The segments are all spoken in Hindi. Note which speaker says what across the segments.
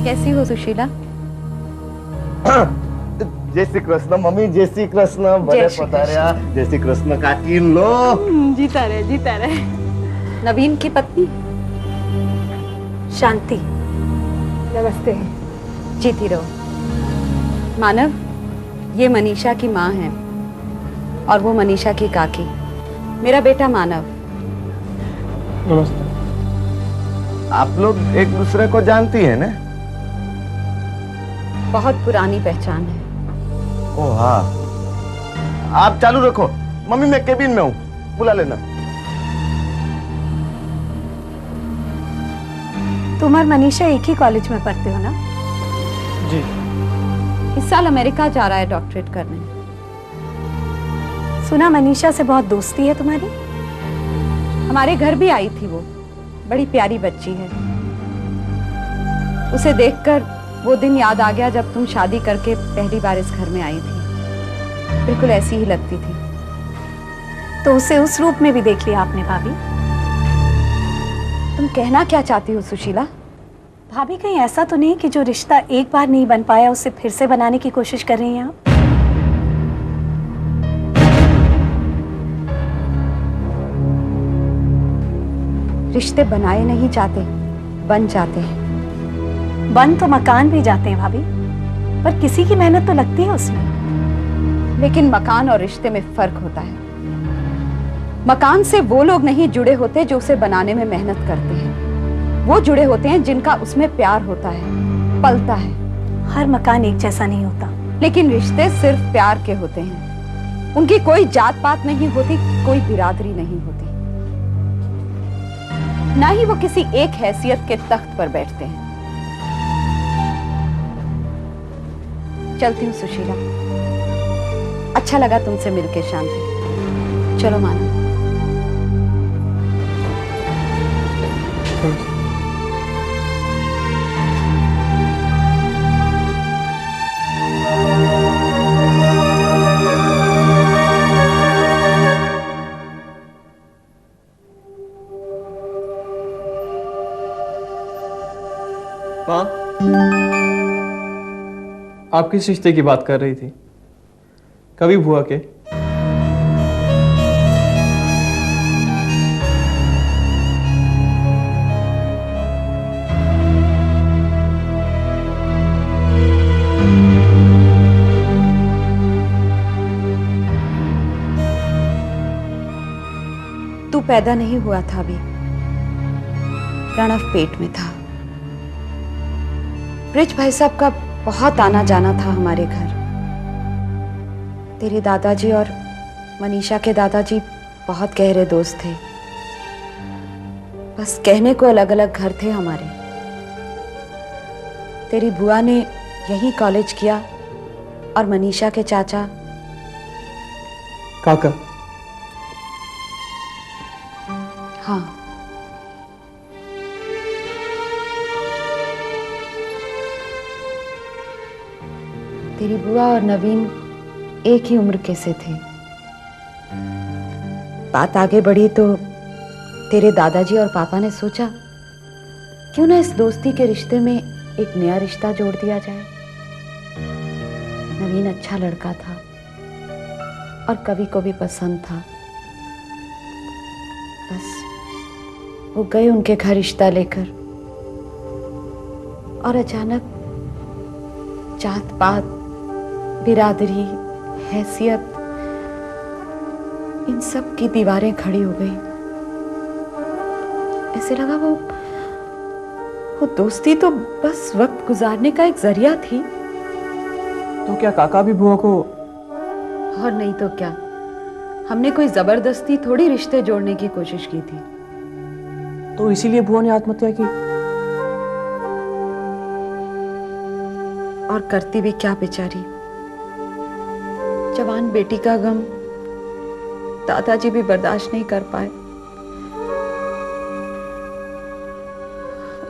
Speaker 1: कैसी हो सुशीला?
Speaker 2: जय श्री कृष्ण मम्मी, जय श्री कृष्ण। बड़े पधारिया। जय श्री कृष्ण काकी। लो
Speaker 1: जीता रहे, जीता रहे। नवीन की पत्नी शांति,
Speaker 3: नमस्ते।
Speaker 1: जीती रहो। मानव, ये मनीषा की माँ है और वो मनीषा की काकी। मेरा बेटा मानव।
Speaker 4: नमस्ते।
Speaker 2: आप लोग एक दूसरे को जानती हैं ना?
Speaker 1: बहुत पुरानी पहचान है।
Speaker 2: ओ हाँ, आप चालू रखो। मम्मी मैं केबिन में हूँ, बुला लेना।
Speaker 3: तुम और मनीषा एक ही कॉलेज में पढ़ते हो ना?
Speaker 4: जी।
Speaker 1: इस साल अमेरिका जा रहा है डॉक्टरेट करने।
Speaker 3: सुना मनीषा से बहुत दोस्ती है तुम्हारी?
Speaker 1: हमारे घर भी आई थी वो। बड़ी प्यारी बच्ची है। उसे देखकर वो दिन याद आ गया जब तुम शादी करके पहली बार इस घर में आई थी। बिल्कुल ऐसी ही लगती थी।
Speaker 3: तो उसे उस रूप में भी देख लिया आपने भाभी?
Speaker 1: तुम कहना क्या चाहती हो सुशीला?
Speaker 3: भाभी कहीं ऐसा तो नहीं कि जो रिश्ता एक बार नहीं बन पाया उसे फिर से बनाने की कोशिश कर रही हैं आप?
Speaker 1: रिश्ते बनाए नहीं जाते, बन जाते हैं।
Speaker 3: बन तो मकान भी जाते हैं भाभी, पर किसी की मेहनत तो लगती है उसमें।
Speaker 1: लेकिन मकान और रिश्ते में फर्क होता है। मकान से वो लोग नहीं जुड़े होते जो उसे बनाने में मेहनत करते हैं। वो जुड़े होते हैं जिनका उसमें प्यार होता है, पलता है।
Speaker 3: हर मकान एक जैसा नहीं होता।
Speaker 1: लेकिन रिश्ते सिर्फ प्यार के होते हैं। उनकी कोई जात पात नहीं होती, कोई बिरादरी नहीं होती, ना ही वो किसी एक हैसियत के तख्त पर बैठते हैं। चलती हूँ सुशीला। अच्छा लगा तुमसे मिलके शांति। चलो मानो।
Speaker 4: माँ, आप किस रिश्ते की बात कर रही थी? कभी बुआ के?
Speaker 1: तू पैदा नहीं हुआ था अभी। प्रणव पेट में था। ब्रिज भाई साहब का बहुत आना जाना था हमारे घर। तेरे दादाजी और मनीषा के दादाजी बहुत गहरे दोस्त थे। बस कहने को अलग अलग घर थे हमारे। तेरी बुआ ने यही कॉलेज किया और मनीषा के चाचा
Speaker 4: काका।
Speaker 1: हाँ, तेरी बुआ और नवीन एक ही उम्र के से थे। बात आगे बढ़ी तो तेरे दादाजी और पापा ने सोचा क्यों ना इस दोस्ती के रिश्ते में एक नया रिश्ता जोड़ दिया जाए। नवीन अच्छा लड़का था और कवि को भी पसंद था। बस वो गए उनके घर रिश्ता लेकर और अचानक जात पात, बिरादरी, हैसियत, इन सब की दीवारें खड़ी हो गई। ऐसे लगा वो दोस्ती तो बस वक्त गुजारने का एक जरिया थी।
Speaker 4: तो क्या काका भी बुआ को?
Speaker 1: और नहीं तो क्या। हमने कोई जबरदस्ती थोड़ी रिश्ते जोड़ने की कोशिश की थी।
Speaker 4: तो इसीलिए बुआ ने आत्महत्या की?
Speaker 1: और करती भी क्या बेचारी। जवान बेटी का गम दादाजी भी बर्दाश्त नहीं कर पाए।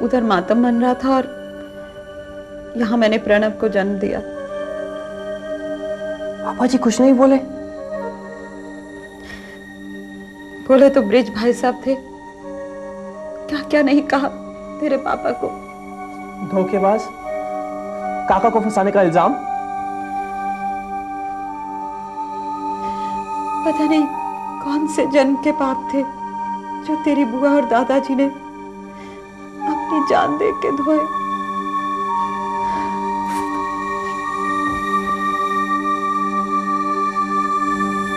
Speaker 1: उधर मातम बन रहा था और यहाँ मैंने प्रणव को जन्म दिया।
Speaker 4: पापा जी कुछ नहीं बोले?
Speaker 1: बोले तो ब्रिज भाई साहब थे। क्या क्या नहीं कहा तेरे पापा को।
Speaker 4: धोखेबाज। काका को फंसाने का इल्जाम?
Speaker 1: पता नहीं कौन से जन्म के पाप थे जो तेरी बुआ और दादाजी ने अपनी जान दे के धोए।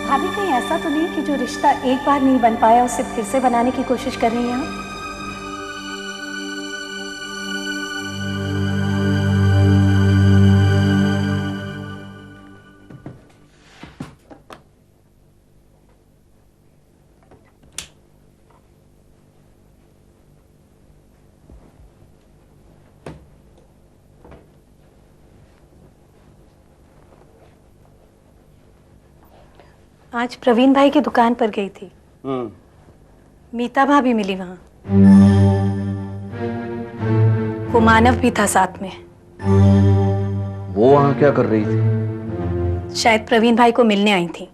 Speaker 3: भाभी कहीं ऐसा तो नहीं कि जो रिश्ता एक बार नहीं बन पाया उसे फिर से बनाने की कोशिश कर रही हैं आप? आज प्रवीण भाई की दुकान पर गई थी। मीता भाभी मिली वहां। वो मानव भी था साथ में।
Speaker 5: वो वहां क्या कर रही थी?
Speaker 3: शायद प्रवीण भाई को मिलने आई थी।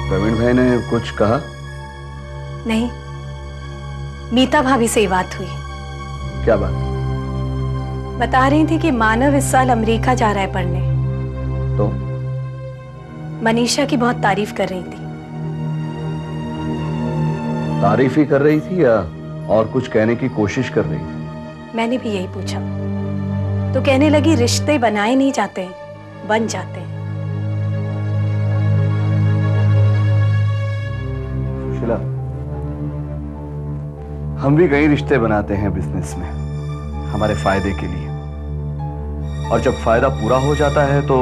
Speaker 5: प्रवीण भाई ने कुछ कहा?
Speaker 3: नहीं, मीता भाभी से ही बात हुई।
Speaker 5: क्या बात?
Speaker 3: बता रही थी कि मानव इस साल अमेरिका जा रहा है पढ़ने।
Speaker 5: तो
Speaker 3: मनीषा की बहुत तारीफ कर रही थी।
Speaker 5: तारीफ ही कर रही थी या और कुछ कहने की कोशिश कर रही थी?
Speaker 3: मैंने भी यही पूछा तो कहने लगी रिश्ते बनाए नहीं जाते, बन जाते हैं।
Speaker 5: सुशीला, हम भी कई रिश्ते बनाते हैं बिजनेस में हमारे फायदे के लिए, और जब फायदा पूरा हो जाता है तो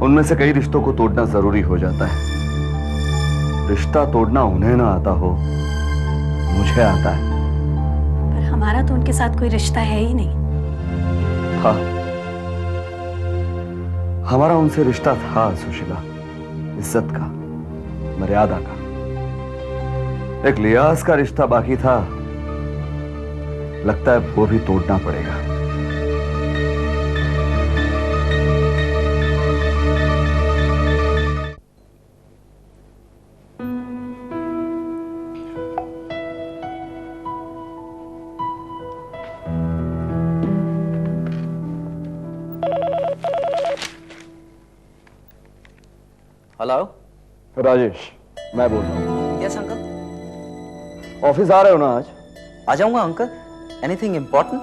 Speaker 5: उनमें से कई रिश्तों को तोड़ना जरूरी हो जाता है। रिश्ता तोड़ना उन्हें ना आता हो, मुझे आता है।
Speaker 3: पर हमारा तो उनके साथ कोई रिश्ता है ही नहीं।
Speaker 5: हाँ, हमारा उनसे रिश्ता था सुशीला, इज्जत का, मर्यादा का। एक लिहाज का रिश्ता बाकी था, लगता है वो भी तोड़ना पड़ेगा।
Speaker 6: हेलो
Speaker 5: राजेश, मैं बोल रहा हूँ।
Speaker 6: Yes uncle.
Speaker 5: ऑफिस आ रहे हो ना आज?
Speaker 6: आ जाऊंगा अंकल। Anything important?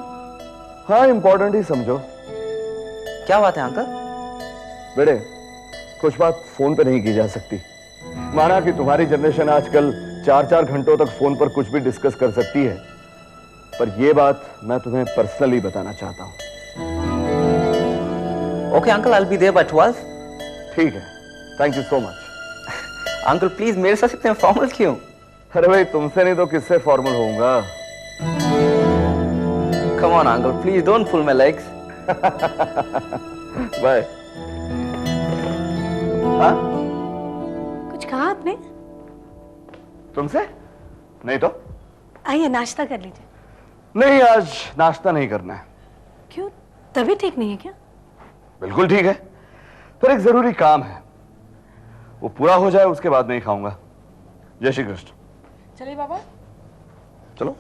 Speaker 5: हाँ, इम्पोर्टेंट ही समझो।
Speaker 6: क्या बात है अंकल?
Speaker 5: बेटे, कुछ बात फोन पे नहीं की जा सकती। माना कि तुम्हारी जनरेशन आजकल 4-4 घंटों तक फोन पर कुछ भी डिस्कस कर सकती है, पर यह बात मैं तुम्हें पर्सनली बताना चाहता हूँ।
Speaker 6: Okay uncle, I will be there by 12।
Speaker 5: ठीक है, thank you so much.
Speaker 6: Uncle please मेरे साथ इतने फॉर्मल क्यों?
Speaker 5: अरे भाई, तुमसे नहीं तो किससे फॉर्मल होऊंगा?
Speaker 6: Come on uncle, please don't pull my legs.
Speaker 5: Bye. हाँ,
Speaker 3: कुछ कहा आपने?
Speaker 5: तुमसे नहीं तो?
Speaker 3: आइए नाश्ता कर लीजिए।
Speaker 5: नहीं, आज नाश्ता नहीं करना है।
Speaker 3: क्यों, तबीयत ठीक नहीं है क्या?
Speaker 5: बिल्कुल ठीक है, पर एक जरूरी काम है, वो पूरा हो जाए उसके बाद नहीं खाऊंगा। जय श्री कृष्ण।
Speaker 1: चलिए बाबा।
Speaker 5: चलो।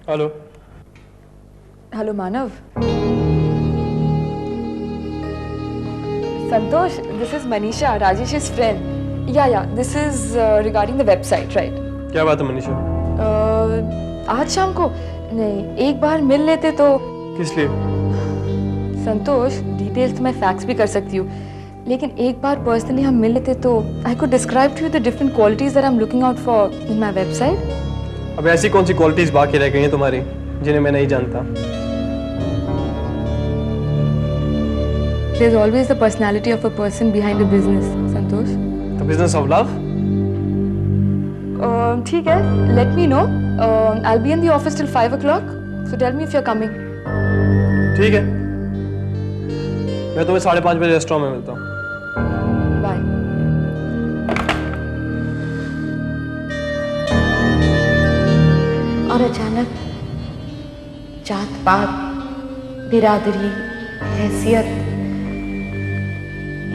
Speaker 4: Hello.
Speaker 7: Hello Manav. Santosh, this is Manisha, Rajesh's friend. या this is regarding the website, right?
Speaker 4: क्या बात है मनीषा?
Speaker 7: आज शाम को नहीं, एक बार मिल लेते तो।
Speaker 4: किस लिए?
Speaker 7: संतोष, डिटेल्स मैं फैक्स भी कर सकती हूँ, लेकिन एक बार पर्सनली हम मिल लेते तो I could describe to you the different qualities that I am looking out for in my website.
Speaker 4: अब ऐसी कौन सी क्वालिटीज बाकी रह गई हैं तुम्हारी जिन्हें मैं नहीं जानता?
Speaker 7: There's always the personality of a person behind a business, Santosh.
Speaker 4: The business of love?
Speaker 7: ठीक है, let me know. I'll be in the office till 5 o'clock. So tell me if you're coming.
Speaker 4: ठीक है, मैं तुम्हें 5:30 बजे रेस्टोरेंट में मिलता हूँ।
Speaker 7: Bye. और अचानक जात पात, बिरादरी, हैसियत,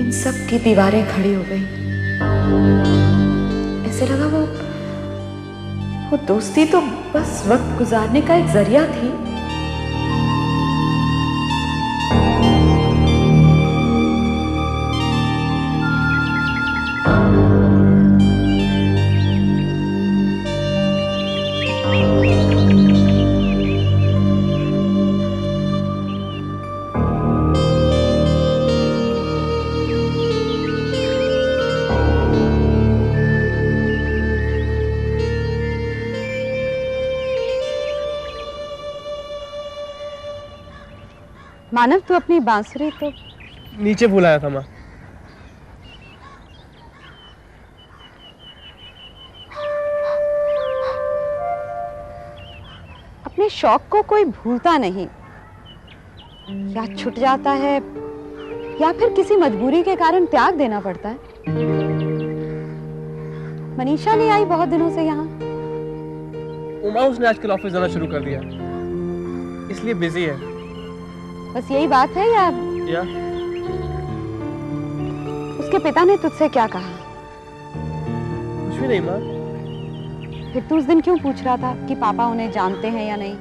Speaker 7: इन सब की दीवारें खड़ी हो गई। ऐसे लगा वो दोस्ती तो बस वक्त गुजारने का एक जरिया थी।
Speaker 1: मानव, तू अपनी बांसुरी तो
Speaker 4: नीचे भूल आया था मैं।
Speaker 1: अपने शौक को कोई भूलता नहीं, या छूट जाता है या फिर किसी मजबूरी के कारण त्याग देना पड़ता है। मनीषा नहीं आई बहुत दिनों से यहाँ।
Speaker 4: उमा उसने आजकल ऑफिस जाना शुरू कर दिया, इसलिए बिजी है।
Speaker 1: बस यही बात है या उसके पिता ने तुझसे क्या कहा?
Speaker 4: कुछ भी नहीं माँ।
Speaker 1: फिर तू उस दिन क्यों पूछ रहा था कि पापा उन्हें जानते हैं या नहीं?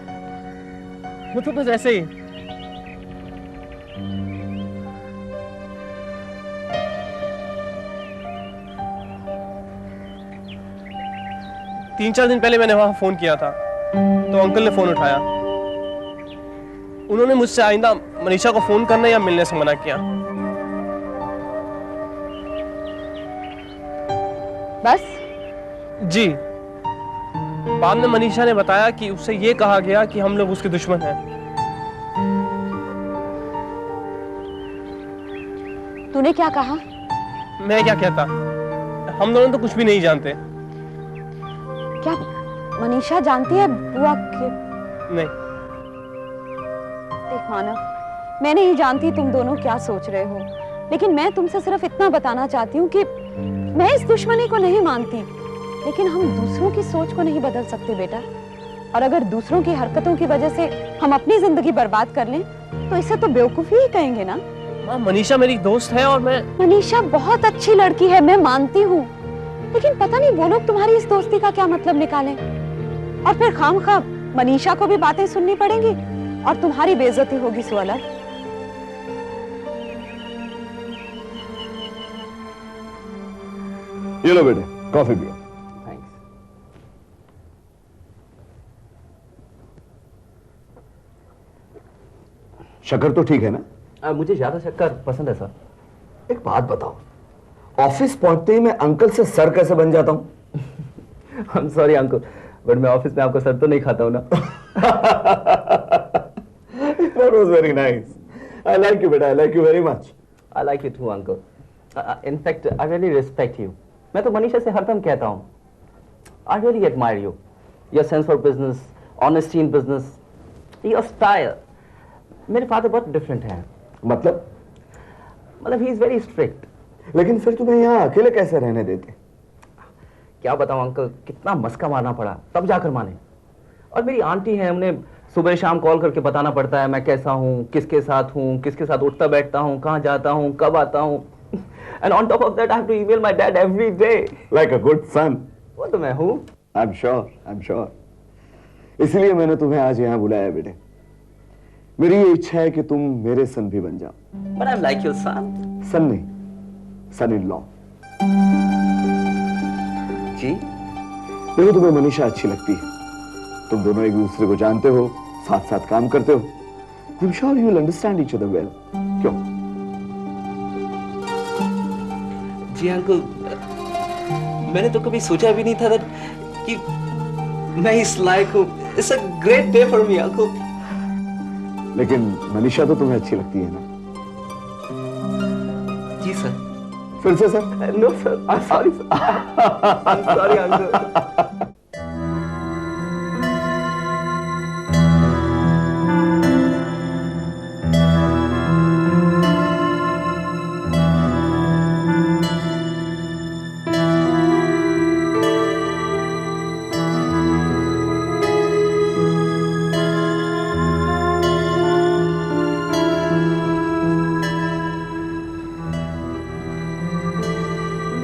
Speaker 4: वो तो बस ऐसे ही। तीन चार दिन पहले मैंने वहां फोन किया था तो अंकल ने फोन उठाया। उन्होंने मुझसे आइंदा मनीषा को फोन करने या मिलने से मना किया।
Speaker 1: बस?
Speaker 4: जी। बाद में मनीषा ने बताया कि उससे ये कहा गया कि हम लोग उसके दुश्मन हैं।
Speaker 1: तूने क्या कहा?
Speaker 4: मैं क्या कहता, हम दोनों तो कुछ भी नहीं जानते।
Speaker 1: क्या मनीषा जानती है बुआ के?
Speaker 4: नहीं।
Speaker 1: देख मानव, मैं नहीं जानती तुम दोनों क्या सोच रहे हो, लेकिन मैं तुमसे सिर्फ इतना बताना चाहती हूँ कि मैं इस दुश्मनी को नहीं मानती, लेकिन हम दूसरों की सोच को नहीं बदल सकते बेटा। और अगर दूसरों की हरकतों की वजह से हम अपनी जिंदगी बर्बाद कर लें तो इसे तो बेवकूफी ही कहेंगे ना।
Speaker 4: माँ, मनीषा मेरी दोस्त है और मैं।
Speaker 1: मनीषा बहुत अच्छी लड़की है, मैं मानती हूँ, लेकिन पता नहीं वो लोग तुम्हारी इस दोस्ती का क्या मतलब निकालें, और फिर खामखा मनीषा को भी बातें सुननी पड़ेंगी और तुम्हारी बेइज्जती होगी सो अलग।
Speaker 5: ये लो बेटे, कॉफी पियो।
Speaker 6: थैंक्स।
Speaker 5: शक्कर तो ठीक है ना?
Speaker 6: मुझे ज्यादा शक्कर पसंद है सर।
Speaker 5: एक बात बताओ, ऑफिस पहुंचते ही मैं अंकल से सर कैसे बन जाता हूं?
Speaker 6: I am sorry uncle, but मैं ऑफिस में आपका सर तो नहीं खाता हूं ना।
Speaker 5: That was very nice. I like you, beta. I like you very much.
Speaker 6: I like you too, uncle. In fact, I really respect you. मैं तो मनीषा से हरदम कहता हूँ, I really admire you. Your sense for business, honesty in business, your style. मेरे फादर बहुत डिफरेंट हैं।
Speaker 5: मतलब
Speaker 6: he is very strict.
Speaker 5: लेकिन फिर तुम्हें यहाँ अकेले कैसे रहने देते?
Speaker 6: क्या बताऊँ अंकल, कितना मस्का मारना पड़ा तब जाकर माने। और मेरी आंटी है, उन्हें सुबह शाम कॉल करके बताना पड़ता है मैं कैसा हूँ, किसके साथ हूँ, किसके साथ उठता बैठता हूँ, कहाँ जाता हूँ, कब आता हूँ। And on top of that, I have to email my dad every day.
Speaker 5: Like a good son.
Speaker 6: वो तो मैं हूँ।
Speaker 5: I'm sure. इसलिए मैंने तुम्हें आज यहाँ बुलाया बेटे। मेरी ये इच्छा है कि तुम मेरे सन भी बन जाओ।
Speaker 6: But I'm like your son.
Speaker 5: सन नहीं, सन इन लॉ।
Speaker 6: जी?
Speaker 5: देखो, तुम्हें मनीषा अच्छी लगती है, तुम दोनों एक दूसरे को जानते हो, साथ साथ काम करते हो। I'm sure you will understand each other well. क्यों?
Speaker 6: जी अंकल, मैंने तो कभी सोचा भी नहीं था कि मैं इस लायक हूँ। It's a great day for me, uncle.
Speaker 5: लेकिन मनीषा तो तुम्हें अच्छी लगती है ना?
Speaker 6: जी सर।
Speaker 5: फिर से sir?
Speaker 6: No sir, I'm sorry sir. I'm sorry uncle.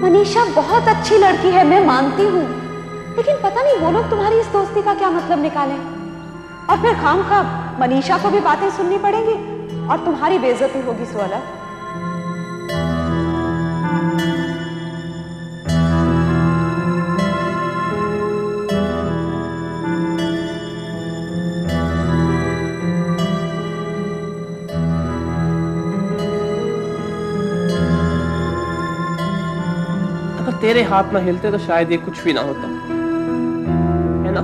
Speaker 1: Manisha बहुत अच्छी लड़की है, मैं मानती हूँ, लेकिन पता नहीं वो लोग तुम्हारी इस दोस्ती का क्या मतलब निकालें। और फिर खामखा मनीषा को भी बातें सुननी पड़ेंगी और तुम्हारी बेइज्जती होगी सो अलग।
Speaker 4: अगर तेरे हाथ ना हिलते तो शायद ये कुछ भी ना होता, है ना?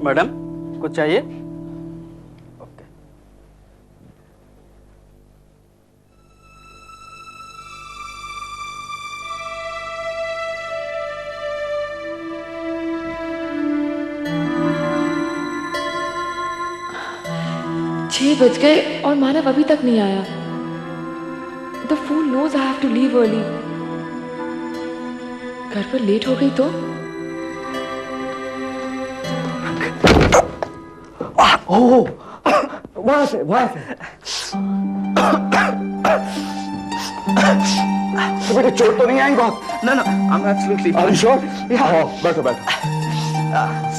Speaker 6: मैडम कुछ चाहिए? ओके।
Speaker 7: छह बज गए और मानव अभी तक नहीं आया। The fool knows I have to leave early. घर पर लेट हो गई तो?
Speaker 5: ओह, वहां से तो बेटे चोट तो नहीं आई बहुत?
Speaker 6: No, I'm absolutely
Speaker 5: Are you
Speaker 6: fine.
Speaker 5: sure?
Speaker 6: Yeah.
Speaker 5: बैठो बैठो।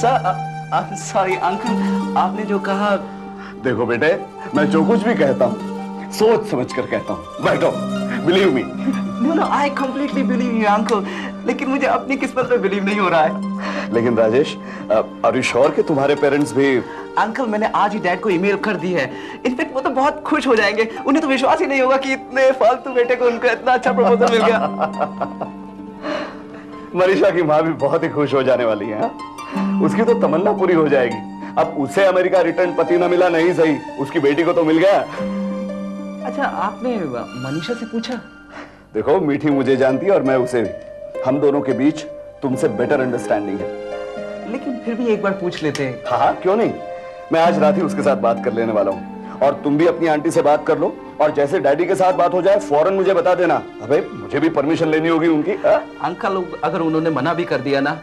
Speaker 6: सर, सॉरी अंकल, आपने जो कहा।
Speaker 5: देखो बेटे, मैं जो कुछ भी कहता हूँ सोच समझ कर कहता हूँ। बैठो, believe me.
Speaker 6: No, I completely believe you, uncle. लेकिन मुझे अपनी किस्मत पे बिलीव नहीं हो रहा है।
Speaker 5: लेकिन राजेश, आर यू श्योर कि तुम्हारे पेरेंट्स भी?
Speaker 6: अंकल, मैंने आज ही डैड को ईमेल कर दी है। इनफैक्ट वो तो बहुत खुश हो जाएंगे। उन्हें तो विश्वास ही नहीं होगा कि इतने फालतू बेटे को उनको इतना अच्छा प्रपोजल मिल गया।
Speaker 5: मनीषा की माँ भी बहुत ही खुश हो जाने वाली है। उसकी तो तमन्ना पूरी हो जाएगी। अब उसे अमेरिका रिटर्न पति न मिला नहीं सही, उसकी बेटी को तो मिल गया।
Speaker 6: अच्छा, आपने मनीषा से पूछा?
Speaker 5: देखो, मीठी मुझे जानती है और मैं उसे भी। हम दोनों के बीच तुमसे बेटर अंडरस्टैंडिंग है।
Speaker 6: लेकिन फिर भी एक बार पूछ लेते हैं।
Speaker 5: हाँ, क्यों नहीं। मैं आज रात ही उसके साथ बात कर लेने वाला हूँ और तुम भी अपनी आंटी से बात कर लो और जैसे डैडी के साथ बात हो जाए फौरन मुझे बता देना। अबे मुझे भी परमिशन लेनी होगी उनकी।
Speaker 6: अंकल, अगर उन्होंने मना भी कर दिया ना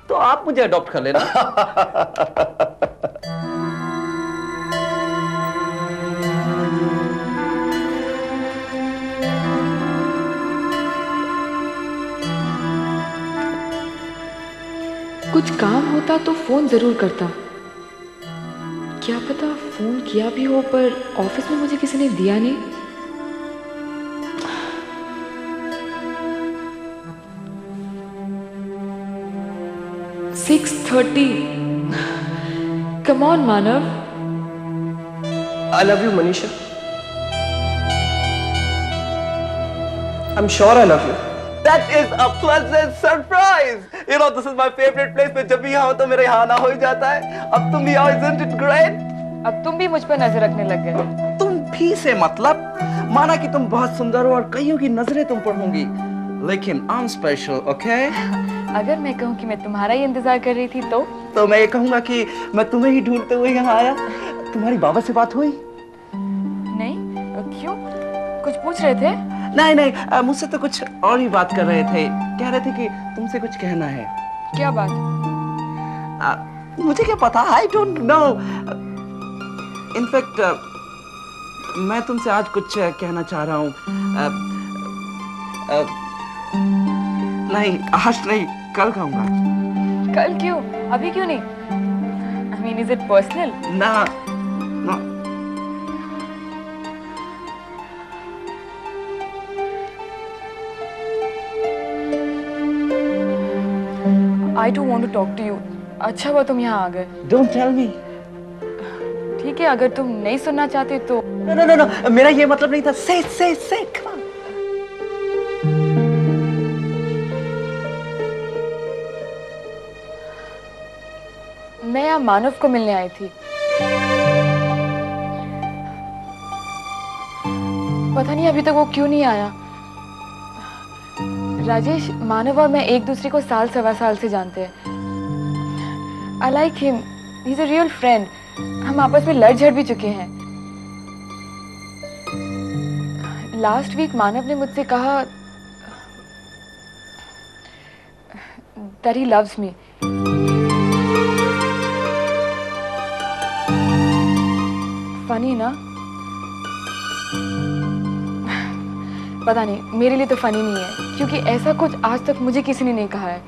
Speaker 6: तो आप मुझे अडॉप्ट कर लेना।
Speaker 7: कुछ काम होता तो फोन जरूर करता। क्या पता फोन किया भी हो पर ऑफिस में मुझे किसी ने दिया नहीं। Six 30. Come on, Manav.
Speaker 4: I love you, Manisha. I'm sure I love you.
Speaker 6: That is a pleasant surprise. You know, this is my favorite place. मैं जब भी यहाँ तो मेरे यहाँ आना हो ही जाता है। अब तुम भी आओ, isn't it great?
Speaker 7: अब तुम भी मुझ पर नजर रखने लग गए।
Speaker 6: तुम भी से मतलब माना कि तुम बहुत सुंदर हो और कईयों की नजरें तुम पर होंगी, लेकिन I'm special, okay?
Speaker 7: अगर मैं कहूँ कि मैं तुम्हारा ही इंतजार कर रही थी तो
Speaker 6: मैं ये कहूँगा कि मैं तुम्हें ही ढूंढते हुए यहाँ आया। तुम्हारी बाबा से बात हुई?
Speaker 7: नहीं। क्यों? कुछ पूछ रहे थे?
Speaker 6: नहीं, मुझसे तो कुछ और ही बात कर रहे थे। कह रहे थे कि तुमसे कुछ कहना है।
Speaker 7: क्या बात?
Speaker 6: मुझे क्या पता, I don't know. इनफैक्ट मैं तुमसे आज कुछ कहना चाह रहा हूँ। नहीं, आज नहीं, कल कहूँगा।
Speaker 7: कल क्यों? अभी क्यों नहीं? I mean, is it personal?
Speaker 6: ना,
Speaker 7: I do want to talk to you. अच्छा हुआ तुम यहाँ आ गए।
Speaker 6: don't tell me.
Speaker 7: ठीक है, अगर तुम नहीं सुनना चाहते तो।
Speaker 6: No, मेरा ये मतलब नहीं था। Say, come on.
Speaker 7: मैं यहाँ मानव को मिलने आई थी। पता नहीं अभी तक वो क्यों नहीं आया। राजेश, मानव और मैं एक दूसरे को साल सवा साल से जानते हैं। I like him. He's a real friend. हम आपस में लड़ झड़ भी चुके हैं। लास्ट वीक मानव ने मुझसे कहा that he loves me. Funny ना? पता नहीं, मेरे लिए तो फनी नहीं है, क्योंकि ऐसा कुछ आज तक मुझे किसी ने नहीं कहा है।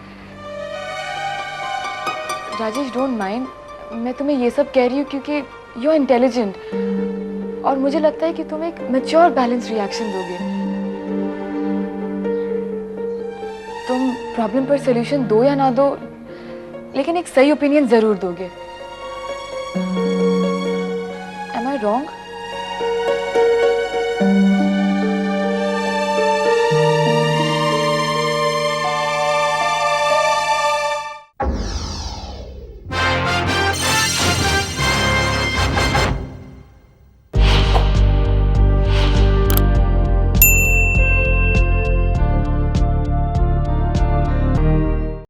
Speaker 7: राजेश, डोंट माइंड, मैं तुम्हें ये सब कह रही हूँ क्योंकि यू आर इंटेलिजेंट और मुझे लगता है कि तुम एक मैच्योर बैलेंस रिएक्शन दोगे। तुम प्रॉब्लम पर सॉल्यूशन दो या ना दो, लेकिन एक सही ओपिनियन जरूर दोगे। Am I wrong?